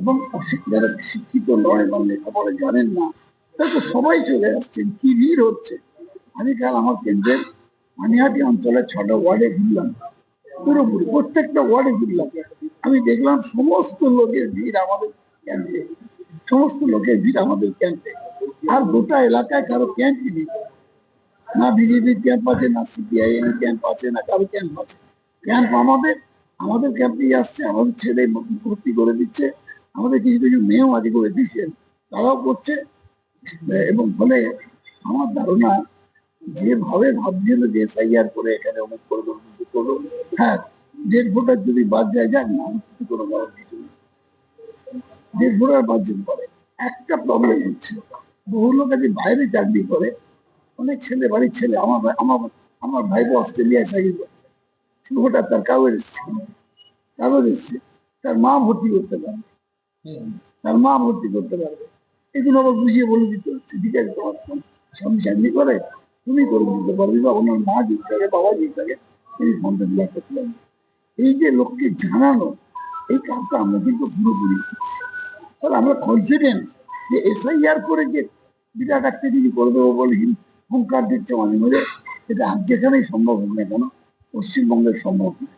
এবং যারা শিক্ষিত নয় বা লেখাপড়া জানেন না তারা তো সবাই চলে আসছেন, কি ভিড় হচ্ছে। আমি কাল আমার কেন্দ্রের পানিহাটি অঞ্চলে 6টা ওয়ার্ডে ঘুরলাম, পুরোপুরি প্রত্যেকটা ওয়ার্ডে ঘুরলাম। আমি দেখলাম সমস্ত লোকের ভিড় আমাদের ক্যাম্পে, সমস্ত লোকের ভিড় আমাদের ক্যাম্পে। আর গোটা এলাকায় কারো ক্যাম্পই নেই, না বিজেপির ক্যাম্প আছে, না সিপিআইএম এর ক্যাম্প আছে, না কারো ক্যাম্প আছে। ক্যাম্প আমাদের, আমাদের ক্যাম্পেই আসছে, আমাদের ছেলে ভর্তি করে দিচ্ছে, আমাদের কিছু কিছু মেয়েও আজকে করে দিচ্ছেন, তারাও করছে। এবং ফলে আমার ধারণা যেভাবে ভাবছিল যে এসআইআর করে এখানে অনেক করবো করবো, হ্যাঁ, ডেড ভোটার যদি বাদ যায় যাক না, কিছু কোনো বলার কিছু নেই। ডেড ভোটার বাদ যেতে পারে, একটা প্রবলেম হচ্ছে বহু লোক আজ বাইরে চাকরি করে, অনেক ছেলে বাড়ির ছেলে, আমার আমার আমার ভাইপো অস্ট্রেলিয়ায় চাকরি করে, ভোটার তার কাগজ এসছে, কাগজ এসছে, তার মা ভর্তি করতে পারবে, তার মা ভর্তি করতে পারবে। এগুলো আবার বুঝিয়ে বলে দিতে হচ্ছে, ঠিক আছে তোমার স্বামী চাকরি করে, তুমি করে দিতে পারবে, বা ওনার মা যদি থাকে, বাবা যদি থাকে, তিনি ফর্মটা ফিল আপ করতে পারবেন। এই যে লোককে জানানো, এই কাজটা আমরা কিন্তু পুরোপুরি করছি। তাহলে আমরা কনফিডেন্স যে এসআইআর করে যে বিরাট একটা কিছু করে দেবো বলে হুঙ্কার দিচ্ছে মাঝে মাঝে, এটা আর যেখানেই সম্ভব হোক না কেন, পশ্চিমবঙ্গের সম্ভব নয়।